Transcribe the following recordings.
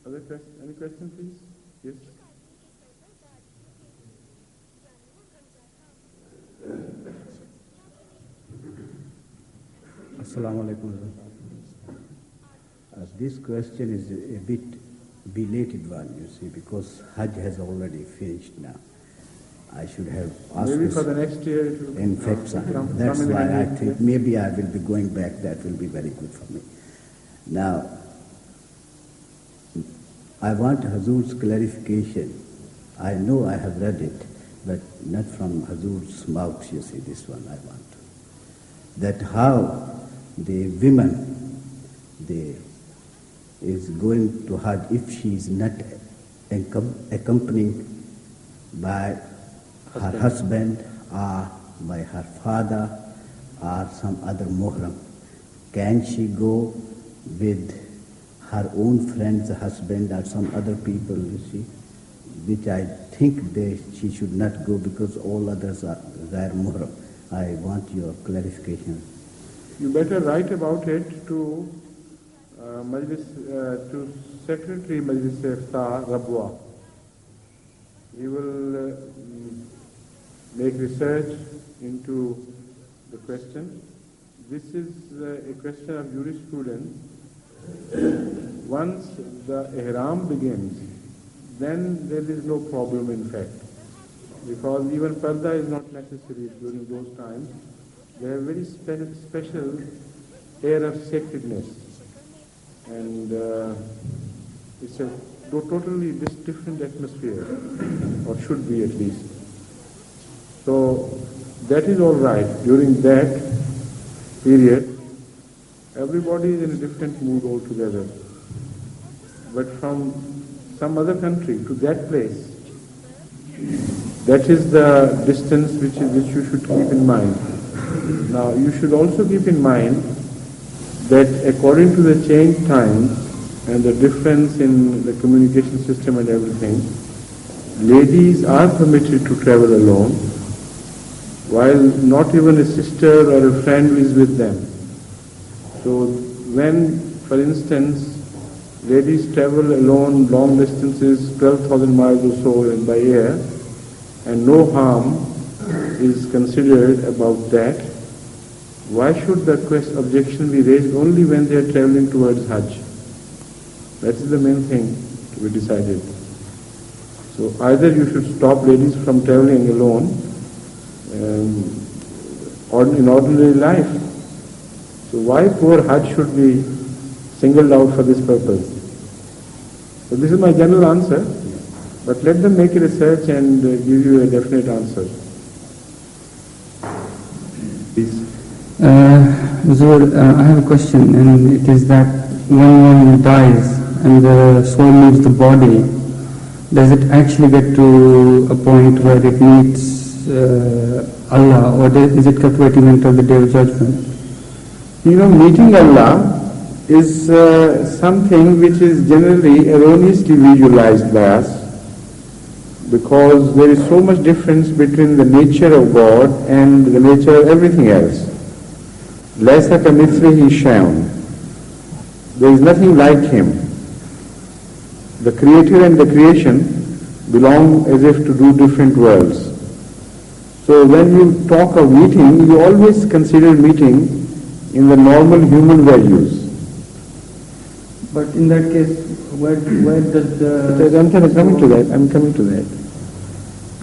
Other question? Any question, please? Yes. Assalamu alaikum. This question is a bit belated one, you see, because Hajj has already finished now. I should have asked maybe this for the next year it will in February. That's why I think maybe I will be going back. That will be very good for me. Now, I want Hazur's clarification. I know I have read it, but not from Hazur's mouth, you see, this one I want. That how the women, is going to Hajj if she is not accompanied by her husband or by her father or some other muhram. Can she go with her own friend's husband or some other people, you see, which I think she should not go because all others are ghair muhram. I want your clarification. You better write about it to to Secretary Majlis Iftar Rabwa. He will make research into the question. This is a question of jurisprudence. Once the ihram begins, then there is no problem in fact. Because even parda is not necessary during those times. They have very special air of sacredness. And it's a totally different atmosphere, or should be at least. So that is all right. During that period, everybody is in a different mood altogether. But from some other country to that place, that is the distance which you should keep in mind. Now you should also keep in mind that according to the changed times and the difference in the communication system and everything, ladies are permitted to travel alone, while not even a sister or a friend is with them. So when, for instance, ladies travel alone long distances, 12,000 miles or so by air, and no harm is considered about that, why should the objection be raised only when they are traveling towards Hajj? That is the main thing to be decided. So either you should stop ladies from traveling alone in ordinary life. So why poor Hajj should be singled out for this purpose? So this is my general answer, but let them make a research and give you a definite answer. Please. Zul, I have a question, and it is that when one dies and the soul leaves the body, does it actually get to a point where it meets Allah, or is it kept waiting until the Day of Judgment? You know, meeting Allah is something which is generally erroneously visualized by us, because there is so much difference between the nature of God and the nature of everything else. لَيْسَ كَمِثْلِهِ شَيْءٌ. There is nothing like Him. The Creator and the creation belong as if to do different worlds. So when you talk of meeting, you always consider meeting in the normal human values. But in that case, where does the... I'm coming to that.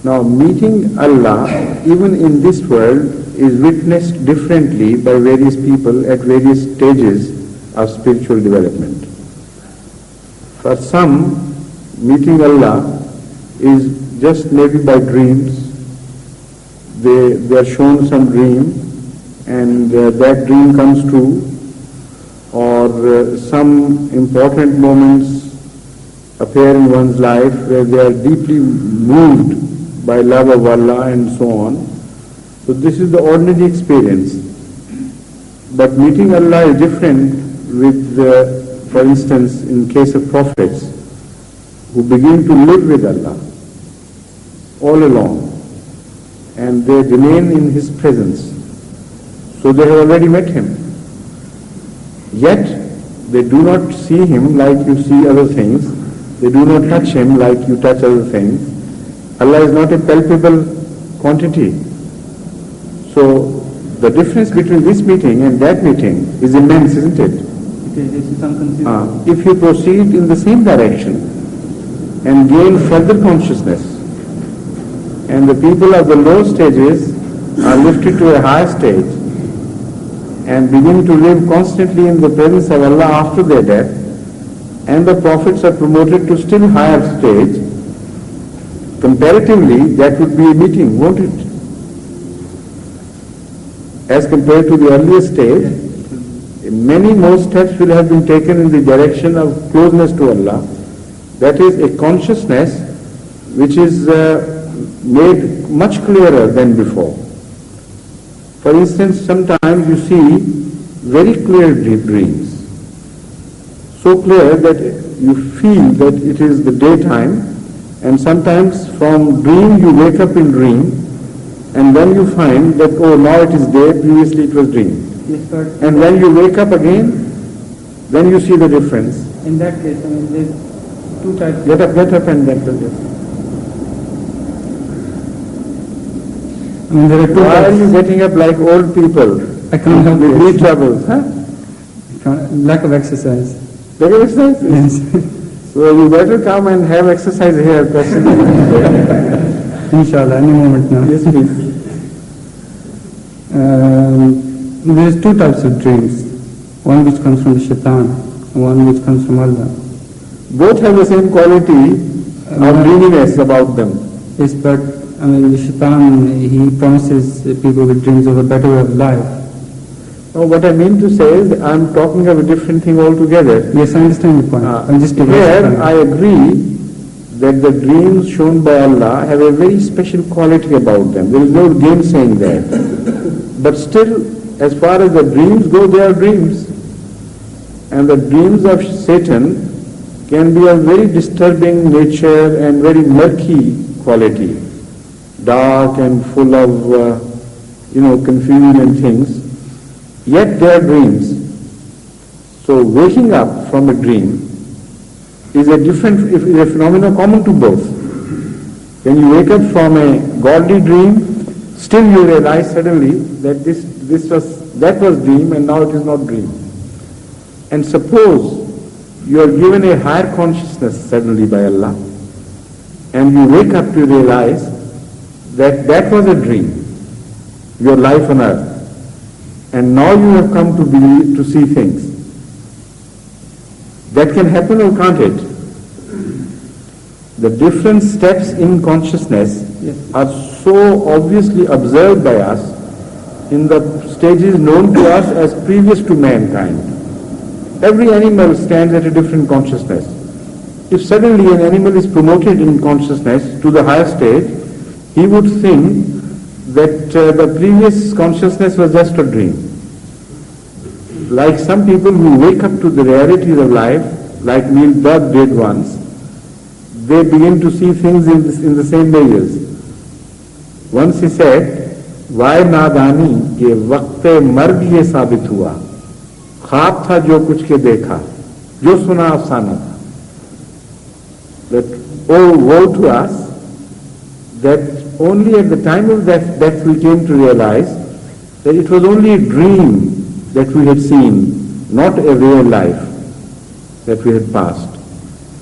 Now, meeting Allah, even in this world, is witnessed differently by various people at various stages of spiritual development. For some, meeting Allah is just maybe by dreams. They are shown some dream, and that dream comes true, or some important moments appear in one's life where they are deeply moved by love of Allah and so on. So this is the ordinary experience. But meeting Allah is different with, for instance, in case of prophets who begin to live with Allah all along, and they remain in His presence. So they have already met Him. Yet they do not see Him like you see other things, They do not touch him like you touch other things. Allah is not a palpable quantity. So the difference between this meeting and that meeting is immense, isn't it? If you proceed in the same direction and gain further consciousness, and the people of the low stages are lifted to a higher stage and begin to live constantly in the presence of Allah after their death, and the prophets are promoted to still higher stage, comparatively that would be a meeting, won't it? As compared to the earlier stage, many more steps will have been taken in the direction of closeness to Allah. That is a consciousness which is made much clearer than before. For instance, sometimes you see very clear dreams, so clear that you feel that it is the daytime, and sometimes from dream you wake up in dream, and then you find that, oh, now it is day, previously it was dream. Yes, sir. And when you wake up again, then you see the difference. In that case, there's two types. Get up and get up. There are two Why types. are you getting up like old people? I can't help with it. knee troubles, huh? Lack of exercise. Lack of exercise? Yes. So you better come and have exercise here, personally. Inshallah, any moment now. Yes, please. There's two types of dreams. One which comes from the shaitan, one which comes from Allah. Both have the same quality of dreaminess about them. Yes, but the shaitan, he promises people with dreams of a better way of life. Now, what I mean to say is, I'm talking of a different thing altogether. Yes, I understand your point. I'm just here, I agree that the dreams shown by Allah have a very special quality about them. There is no gainsaying that. But still, as far as the dreams go, they are dreams. And the dreams of Satan can be of very disturbing nature and very murky quality, dark and full of, confusion and things. Yet they are dreams. So waking up from a dream is a phenomenon common to both. When you wake up from a godly dream, still you realize suddenly that that was dream and now it is not dream. And suppose you are given a higher consciousness suddenly by Allah, and you wake up to realize that was a dream, your life on earth, and now you have come to see things. That can happen or can't it? The different steps in consciousness are so obviously observed by us in the stages known to us as previous to mankind. Every animal stands at a different consciousness. If suddenly an animal is promoted in consciousness to the higher stage, he would think that the previous consciousness was just a dream. Like some people who wake up to the realities of life, like Neil Dubb did once, they begin to see things in the same layers. Once he said, "Why nadani ke waqte marg ye sabit hua, ख्वाब था जो कुछ के देखा, जो सुना अफसाना था." That, oh, woe to us, that only at the time of death we came to realize that it was only a dream that we had seen, not a real life that we had passed.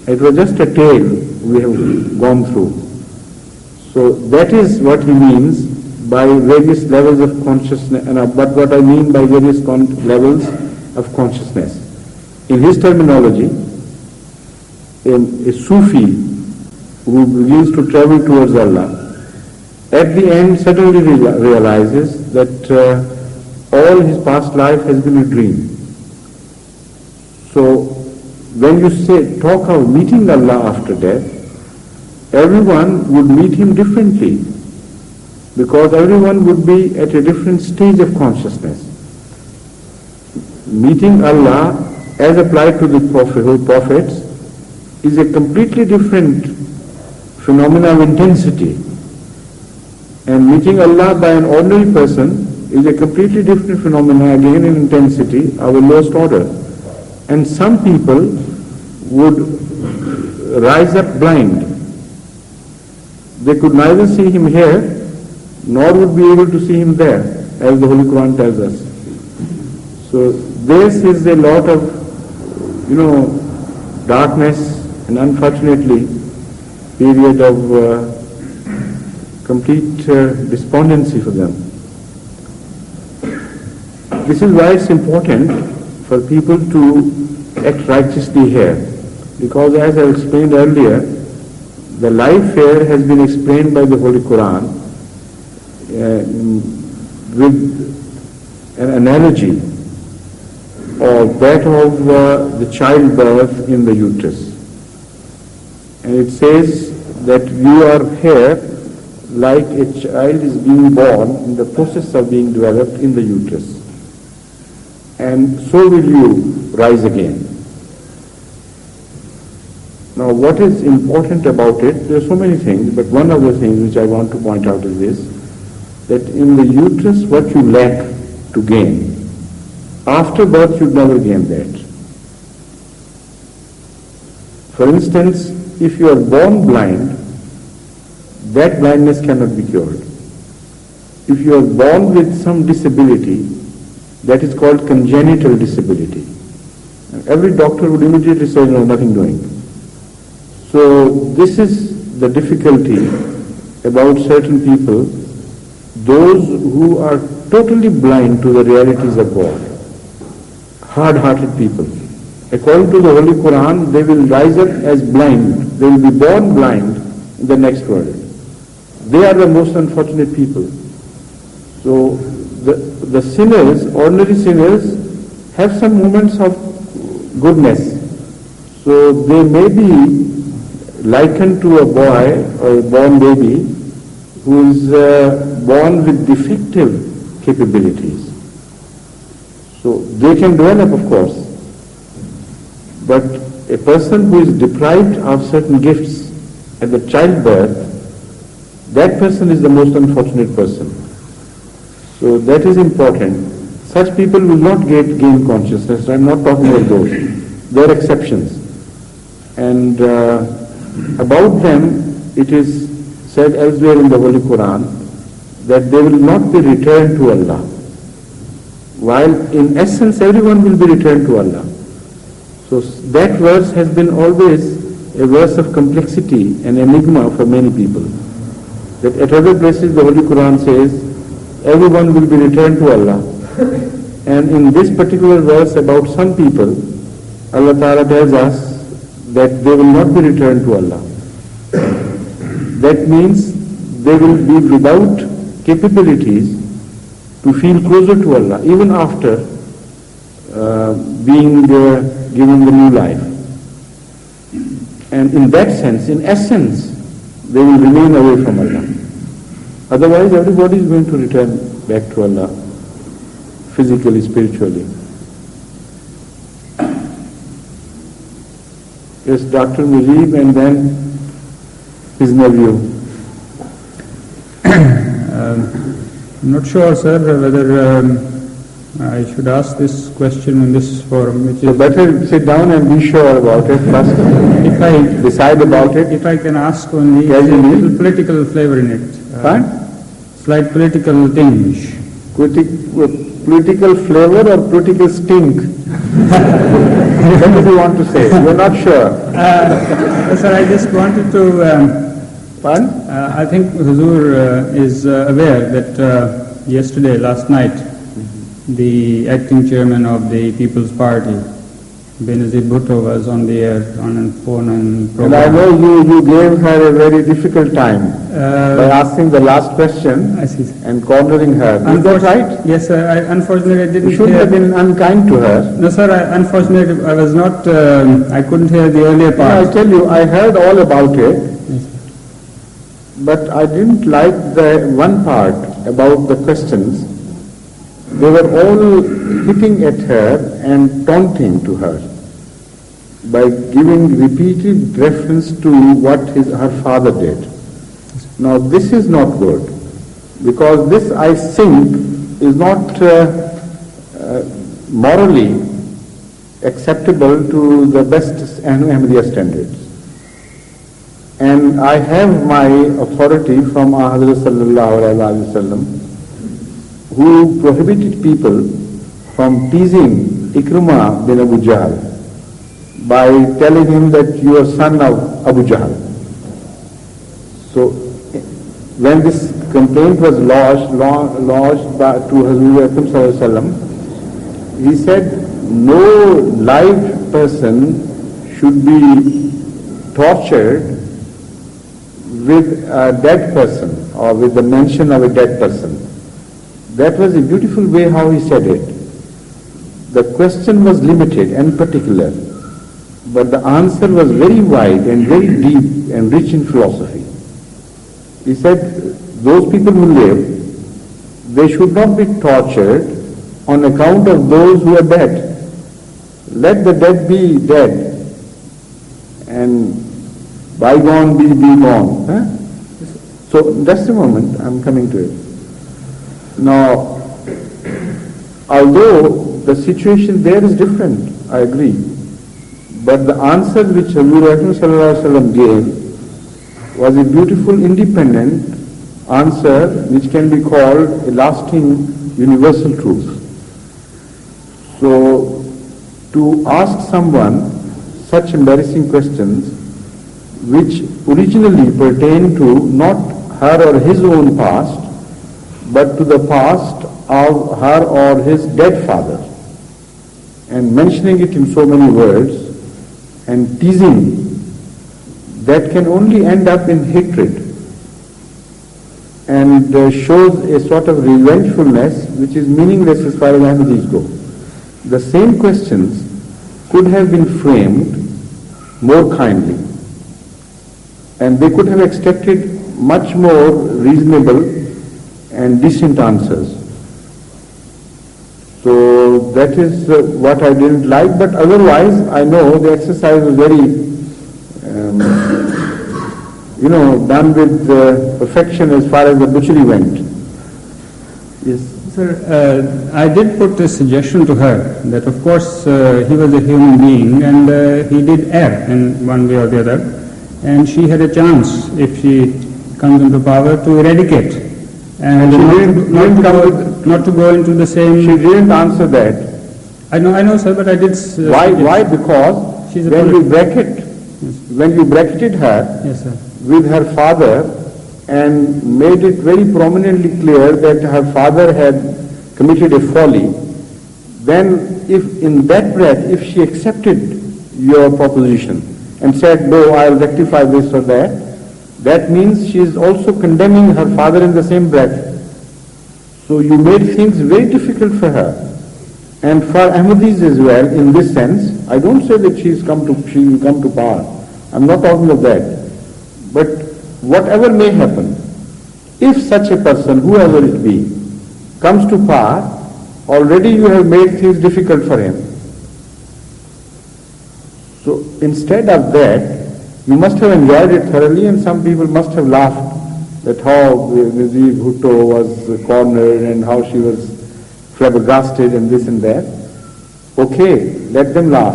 It was just a tale we have gone through. So that is what he means by various levels of consciousness, but what I mean by various levels of consciousness. In his terminology, a Sufi who begins to travel towards Allah, at the end suddenly realizes that all his past life has been a dream. So when you talk of meeting Allah after death, everyone would meet him differently, because everyone would be at a different stage of consciousness. Meeting Allah as applied to the prophets is a completely different phenomenon of intensity, and meeting Allah by an ordinary person is a completely different phenomenon again in intensity of a lowest order. And some people would rise up blind. They could neither see him here, nor would be able to see him there, as the Holy Quran tells us. So this is a lot of, darkness, and unfortunately, period of complete despondency for them. This is why it's important for people to act righteously here, because as I explained earlier, the life here has been explained by the Holy Quran with an analogy of that of the childbirth in the uterus. And it says that you are here like a child is being born in the process of being developed in the uterus. And so will you rise again. Now what is important about it, there are so many things, but one of the things which I want to point out is this, that in the uterus what you lack to gain, after birth you'd never gain that. For instance, if you are born blind, that blindness cannot be cured. If you are born with some disability, that is called congenital disability. Every doctor would immediately say, no, nothing doing. So this is the difficulty about certain people, those who are totally blind to the realities of God, hard-hearted people. According to the Holy Quran, they will rise up as blind. They will be born blind in the next world. They are the most unfortunate people. So the sinners, ordinary sinners, have some moments of goodness. So they may be likened to a boy or a born baby who is born with defective capabilities. So they can develop, of course. But a person who is deprived of certain gifts at the childbirth, that person is the most unfortunate person. So that is important. Such people will not gain consciousness. I am not talking about those. They are exceptions. And about them, it is said elsewhere in the Holy Quran that they will not be returned to Allah. While in essence everyone will be returned to Allah. So that verse has been always a verse of complexity and enigma for many people. That at other places the Holy Quran says, everyone will be returned to Allah. And in this particular verse about some people, Allah Ta'ala tells us that they will not be returned to Allah. That means they will be without capabilities to feel closer to Allah, even after being given the new life. And in that sense, in essence, they will remain away from Allah. Otherwise, everybody is going to return back to Allah, physically, spiritually. Yes, Dr. Mujib, and then his nephew. I'm not sure, sir, whether I should ask this question in this forum. Which so is better sit down and be sure about it first. if I decide about it. If I can ask only, Yes, a little political flavor in it. Fine. Slight political tinge. Political flavor or political stink? What do you want to say? You're not sure. Sir, I just wanted to... Fine? I think Huzur is aware that last night, the acting chairman of the People's Party, Benazir Bhutto, was on the air on a phone and program. And I know you gave her a very difficult time by asking the last question and cornering her. Is that right? Yes, sir. Unfortunately, I didn't You shouldn't have been unkind to her. No, sir. Unfortunately, I was not. I couldn't hear the earlier part. No, I tell you, I heard all about it. Yes. But I didn't like the one part about the questions. They were all hitting at her and taunting to her by giving repeated reference to what her father did. Now this is not good, because this, I think, is not morally acceptable to the best Ahmadiyya standards. And I have my authority from Hazrat Sallallahu Alaihi Wasallam, who prohibited people from teasing Ikrimah bin Abu Jahl by telling him that you are son of Abu Jahl. So when this complaint was lodged to Hazrat Sallallahu Alaihi Wasallam, he said no live person should be tortured with a dead person or with the mention of a dead person. That was a beautiful way how he said it. The question was limited and particular, but the answer was very wide and very deep and rich in philosophy. He said, those people who live, they should not be tortured on account of those who are dead. Let the dead be dead and bygone be gone. Huh? So just a moment, I'm coming to it. Now, although the situation there is different, I agree, but the answer which Hazrat Sallallahu Alaihi Wasallam gave was a beautiful, independent answer which can be called a lasting, universal truth. So, to ask someone such embarrassing questions which originally pertain to not her or his own past, but to the past of her or his dead father, and mentioning it in so many words and teasing, that can only end up in hatred and shows a sort of revengefulness which is meaningless as far as Ahmadis go. The same questions could have been framed more kindly, and they could have extracted much more reasonable and decent answers. So that is what I didn't like, but otherwise I know the exercise was very, done with perfection as far as the butchery went. Yes. Sir, I did put a suggestion to her that of course he was a human being and he did err in one way or the other, and she had a chance, if she comes into power, to eradicate and not to go into the same. She didn't answer that. I know, sir, but I did. Why? Because when you bracketed her, yes, sir, with her father and made it very prominently clear that her father had committed a folly, then if in that breath, if she accepted your proposition and said, no, I'll rectify this or that means she is also condemning her father in the same breath. So you made things very difficult for her. And for Ahmadis as well, in this sense, I don't say that she will come to power. I'm not talking of that. But whatever may happen, if such a person, whoever it be, comes to power, already you have made things difficult for him. So instead of that, you must have enjoyed it thoroughly, and some people must have laughed at how Nazir Bhutto was cornered and how she was flabbergasted and this and that. Okay, let them laugh.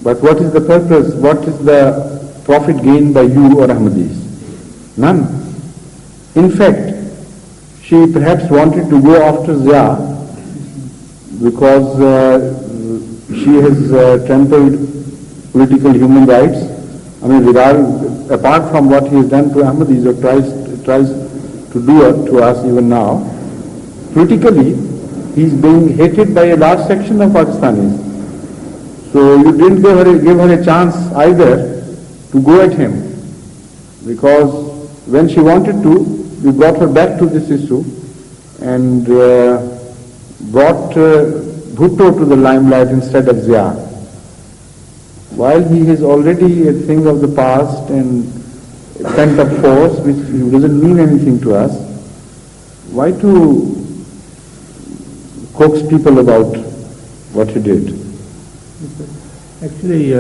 But what is the purpose? What is the profit gained by you or Ahmadis? None. In fact, she perhaps wanted to go after Zia because she has trampled political human rights. I mean, apart from what he has done to Ahmadis or tries to do to us even now, politically he is being hated by a large section of Pakistanis. So you didn't give her a chance either to go at him, because when she wanted to, we brought her back to this issue and brought Bhutto to the limelight instead of Zia. While he is already a thing of the past and a pent-up force which doesn't mean anything to us, why to coax people about what he did? Actually,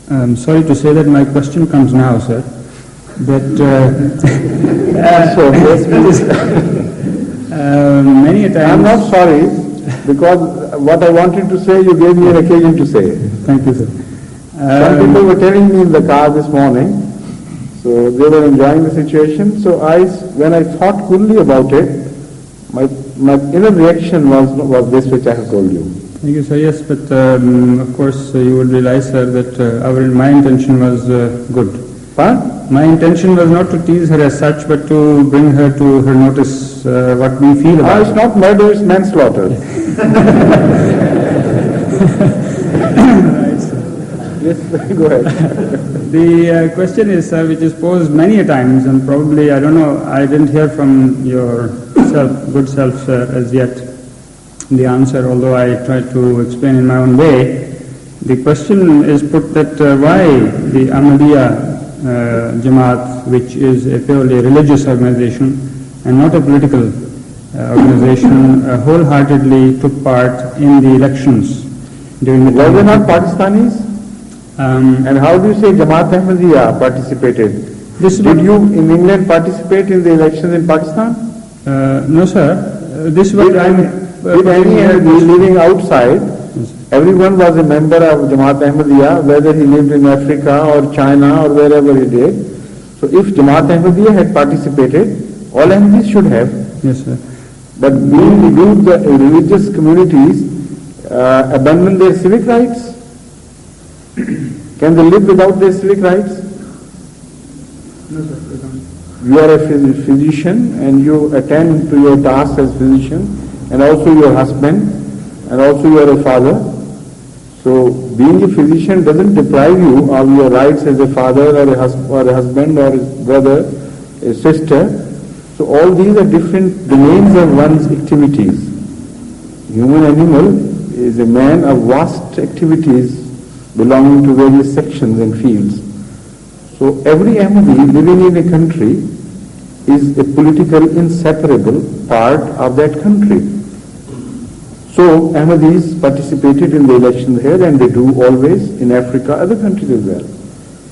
I'm sorry to say that my question comes now, sir. That many a times. I'm not sorry, because what I wanted to say, you gave me an occasion to say. Thank you, sir. Some people were telling me in the car this morning, So they were enjoying the situation. So when I thought coolly about it, my inner reaction was this which I have told you. Thank you, sir. Yes, but of course you would realize, sir, that my intention was good. Fine? My intention was not to tease her as such, but to bring her to her notice what we feel about It's not murder, it's manslaughter. Yes, go ahead. The question is, sir, which is posed many a times, and probably, I don't know, I didn't hear from your good self, sir, as yet, the answer, although I tried to explain in my own way. The question is put that why the Ahmadiyya Jamaat, which is a purely religious organization and not a political organization, wholeheartedly took part in the elections during the Were time. they not Pakistanis? And how do you say Jamaat Ahmadiyya participated? Did you in England participate in the elections in Pakistan? No, sir. This is what Did any Ahmadi living outside, everyone was a member of Jamaat Ahmadiyya, whether he lived in Africa or China or wherever he did. So if Jamaat Ahmadiyya had participated, all Ahmadis should have. Yes, sir. But do the religious communities abandon their civic rights? Can they live without their civic rights? No, sir, they don't. You are a physician and you attend to your tasks as physician, and also your husband, and also you are a father. So being a physician doesn't deprive you of your rights as a father or a husband or a brother, a sister. So all these are different domains of one's activities. Human animal is a man of vast activities belonging to various sections and fields. So every Ahmadi living in a country is a political inseparable part of that country. So Ahmadis participated in the elections here, and they do always in Africa, other countries as well.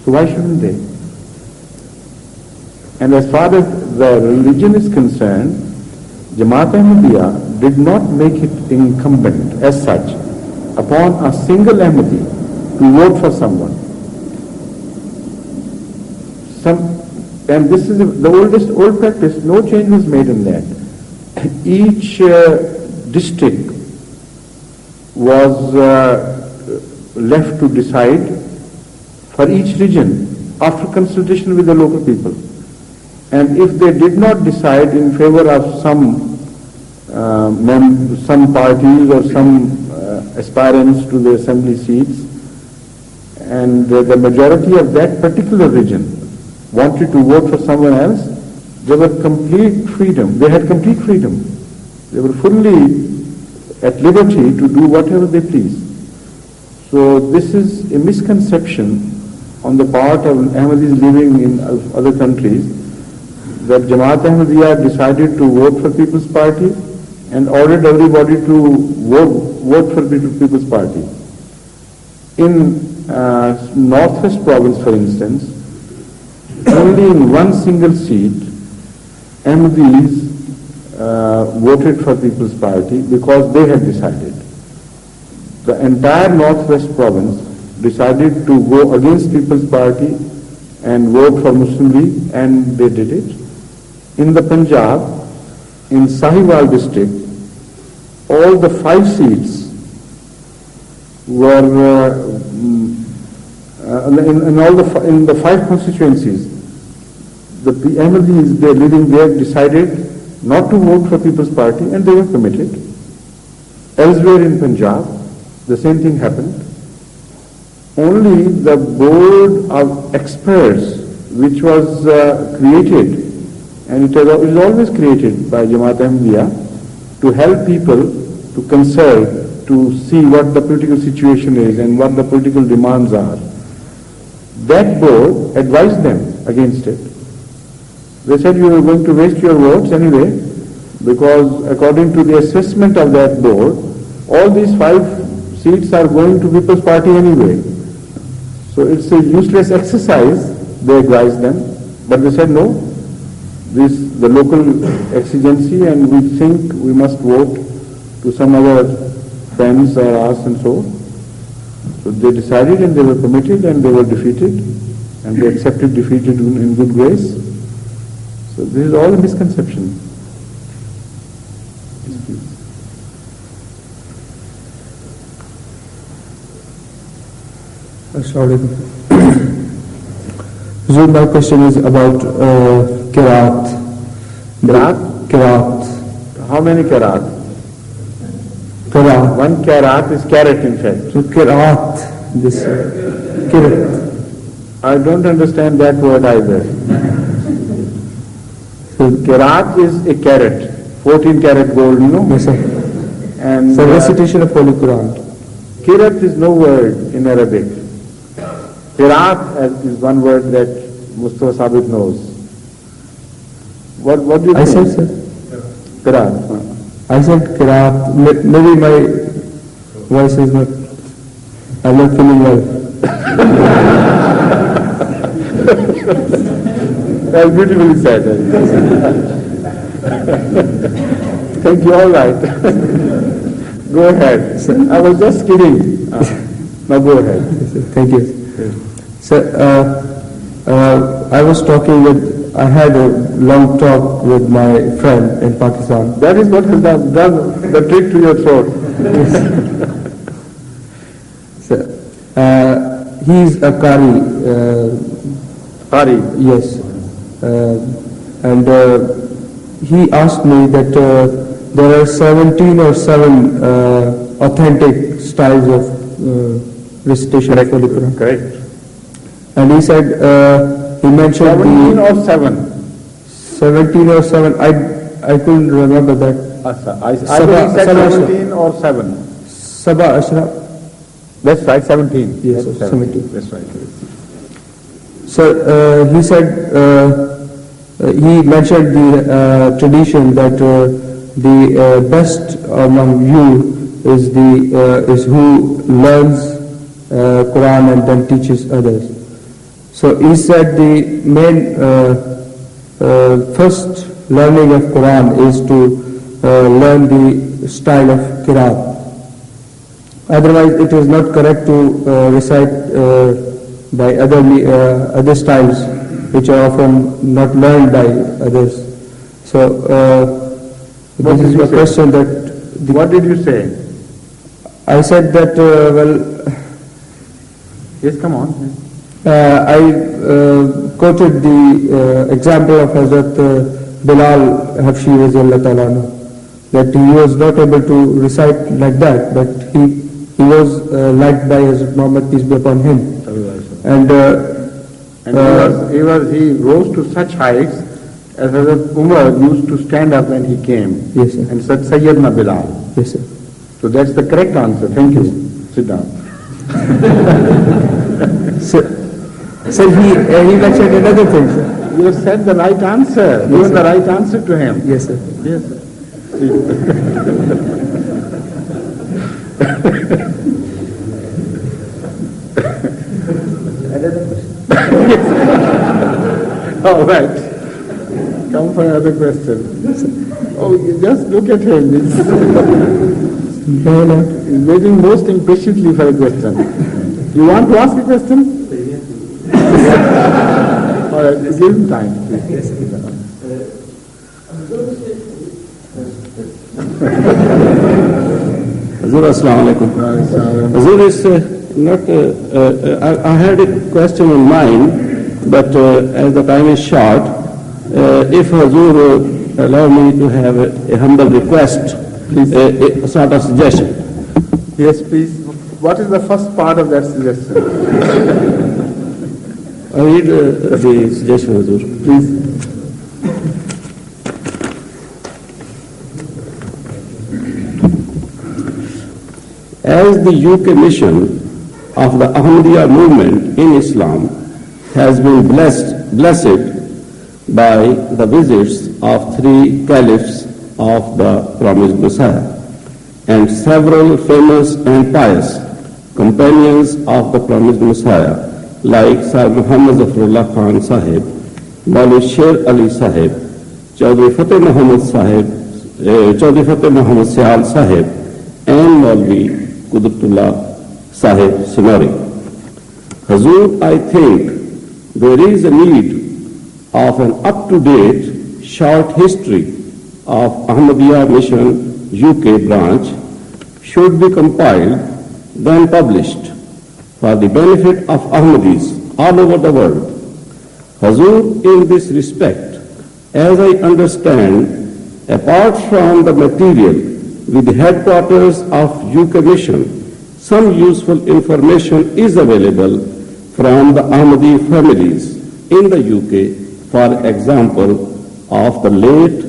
So why shouldn't they? And as far as the religion is concerned, Jamaat Ahmadiyya did not make it incumbent as such upon a single Ahmadi to vote for someone. And this is the old practice, no change was made in that. Each district was left to decide for each region after consultation with the local people. And if they did not decide in favor of some parties or some aspirants to the assembly seats, and the majority of that particular region wanted to vote for someone else, they were complete freedom. They had complete freedom. They were fully at liberty to do whatever they please. So this is a misconception on the part of Ahmadis living in other countries, that Jamaat Ahmadiyya decided to vote for People's Party and ordered everybody to vote for People's Party. In Northwest Province, for instance, only in one single seat, Ahmadis voted for People's Party because they had decided. The entire Northwest Province decided to go against People's Party and vote for Muslim League, and they did it. In the Punjab, in Sahiwal district, all the 5 seats were in the 5 constituencies. The Ahmadis living there decided not to vote for People's Party, and they were committed. Elsewhere in Punjab, the same thing happened. Only the board of experts, which was created, and it is always created by Jamaat Ahmadiyya, to help people to consult, to see what the political situation is and what the political demands are. That board advised them against it. They said, you are going to waste your votes anyway, because according to the assessment of that board, all these 5 seats are going to People's Party anyway. So it's a useless exercise, they advised them. But they said, no, this is the local exigency, and we think we must vote to some other friends or us and so. So they decided, and they were committed, and they were defeated. and be accepted, defeated in good grace. So this is all a misconception. So my question is about Qiraat. Qiraat? Qiraat. How many karat? Qiraat. One karat is carat in fact. So Qiraat, this Qiraat. I don't understand that word either. So karat is a carat, 14 karat gold, you know. Yes, sir. And so recitation of Holy Quran. Qiraat is no word in Arabic. Qiraat is one word that Mustafa Sabit knows. What do you think? I said, sir. Qiraat. I said Qiraat. Maybe my voice is not, I'm not feeling well. That's beautifully said. Thank you, all right. Go ahead. I was just kidding. Now go ahead. Thank you. So, I was talking I had a long talk with my friend in Pakistan. That is what has done the trick to your throat. So, he's a Qari. Qari? Yes. And he asked me that there are 17 or 7 authentic styles of recitation of Holy Quran. Correct. And he said, he mentioned 17 or 7? 17 or 7, I couldn't remember that. I said 17 or 7. Sabah Ashra. That's right, 17. Yes, That's 17. That's right. So he said, he mentioned the tradition that the best among you is who learns Quran and then teaches others. So he said the main first learning of Quran is to learn the style of Qiraat. Otherwise, it is not correct to recite by other styles, which are often not learned by others. So this is a question that. What did you say? I said that Yes, come on. I quoted the example of Hazrat Bilal Habshi Raziyallahu Ta'ala anhu, that he was not able to recite like that, but he was liked by Hazrat Muhammad, peace be upon him. And he rose to such heights as Hazrat Umar used to stand up when he came. Yes, sir. And said Sayyidina Bilal. Yes, sir. So that's the correct answer. Thank you. Sit down. So he mentioned another thing, sir. You have said the right answer. Given the right answer to him. Yes, sir. Yes, sir. All right. Come for another question. Oh, you just look at him. He's waiting most impatiently for a question. You want to ask a question? All right, give him time. Hazur, Assalamu alaikum. Hazur is not, I had a question in mind, but as the time is short, if Hazur allow me to have a humble request, a sort of suggestion. Yes, please. What is the first part of that suggestion? I read the suggestion, Hazur. Please. As the UK mission of the Ahmadiyya movement in Islam has been blessed by the visits of 3 caliphs of the promised Messiah and several famous and pious companions of the promised Messiah like Sir Muhammad Zafrullah Khan Sahib, Maulvi Sher Ali Sahib, Chaudhry Fateh Muhammad Syal Sahib, and Maulvi Qudratullah Sahib Sinori. Hazur, I think there is a need of an up-to-date short history of Ahmadiyya Mission UK branch should be compiled, then published for the benefit of Ahmadis all over the world. Hazur, in this respect, as I understand, apart from the material with the headquarters of UK Mission, some useful information is available from the Ahmadi families in the UK, for example, of the late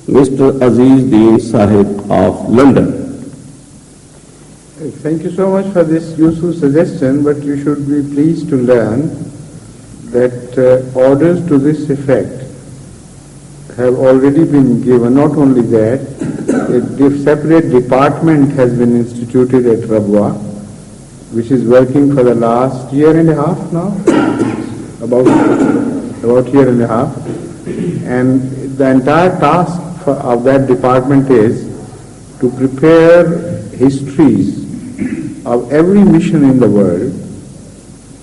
Mr. Aziz Deen Sahib of London. Thank you so much for this useful suggestion, but you should be pleased to learn that orders to this effect have already been given. Not only that, a separate department has been instituted at Rabwa, which is working for the last year and a half now, about year and a half, and the entire task of that department is to prepare histories of every mission in the world,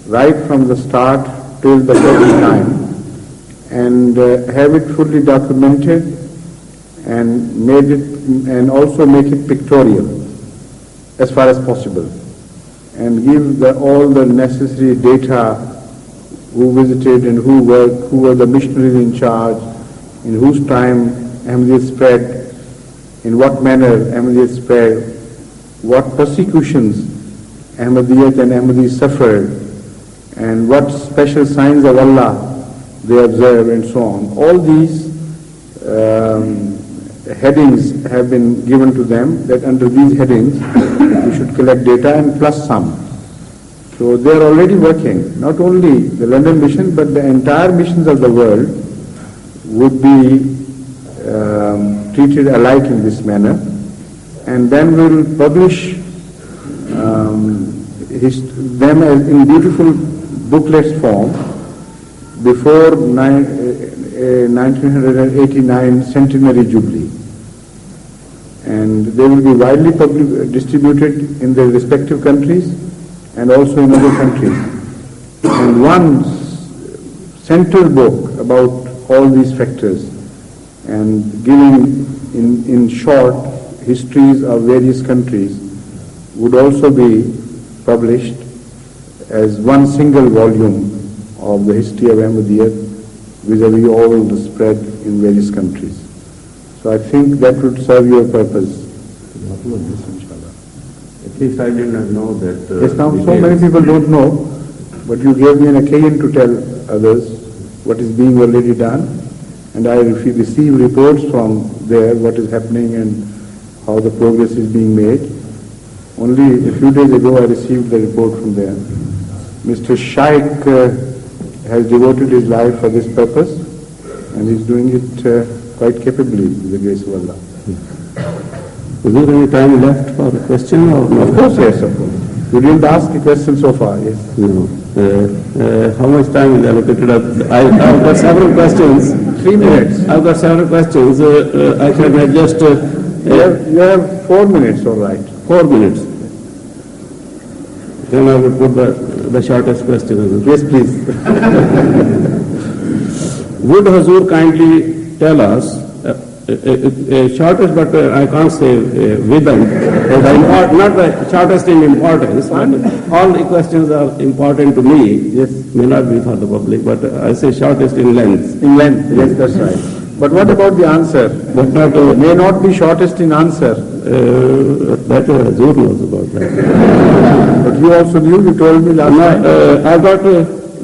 right from the start till the present time, and have it fully documented and also make it pictorial as far as possible, and give all the necessary data, who visited and who worked, who were the missionaries in charge, in whose time Ahmadiyya spread, in what manner Ahmadiyya spread, what persecutions Ahmadiyyat and Ahmadis suffered, and what special signs of Allah they observe, and so on. All these headings have been given to them, that under these headings we should collect data and plus some. So they are already working. Not only the London mission, but the entire missions of the world would be treated alike in this manner. And then we will publish them as in beautiful booklets form before 1989 centenary jubilee. And they will be widely distributed in their respective countries and also in other countries. And one central book about all these factors and giving in short histories of various countries would also be published as one single volume of the history of Ahmadiyya vis-a-vis all the spread in various countries. So I think that would serve your purpose. At least I did not know that. Yes, now so many people don't know, but you gave me an occasion to tell others what is being already done, and I receive reports from there, what is happening and how the progress is being made. Only a few days ago I received the report from there. Mr. Shaikh has devoted his life for this purpose, and he's doing it quite capably with the grace of Allah. Is there any time left for a question or no? Of course, yes, of course. You didn't ask a question so far, yes. No. How much time is allocated? I've got several questions. 3 minutes. I've got several questions. I can adjust. You have 4 minutes, all right. 4 minutes. Then I will put the shortest question. Yes, please. Would Hazur kindly tell us, shortest, but I can't say with them, not the shortest in importance, but all the questions are important to me. Yes. May not be for the public, but I say shortest in length. In length, yes, that's right. But what about the answer? But not, may not be shortest in answer. That Hazur knows about that. But you also knew, you told me last time. I've got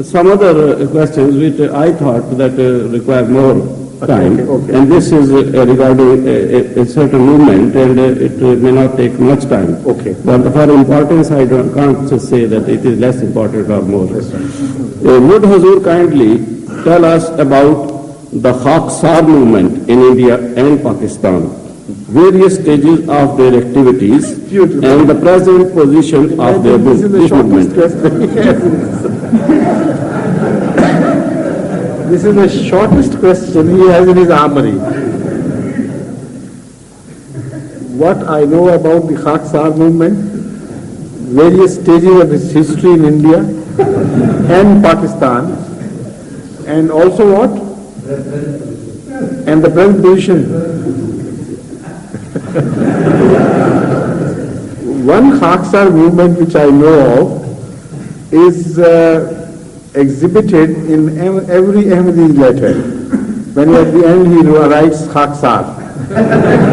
some other questions which I thought that require more time. Okay. And this is regarding a certain movement, and it may not take much time. Okay. But for importance, I can't just say that it is less important or more. That's right. Would Hazur kindly tell us about the Khaksar movement in India and Pakistan, various stages of their activities, Beautiful. and the present position of their This is the movement? shortest question. This is the shortest question he has in his armory. What I know about the Khaksar movement, various stages of its history in India and Pakistan, And also what? And the present position. One Khaksar movement which I know of is exhibited in every Ahmadi letter. When at the end he writes Khaksar.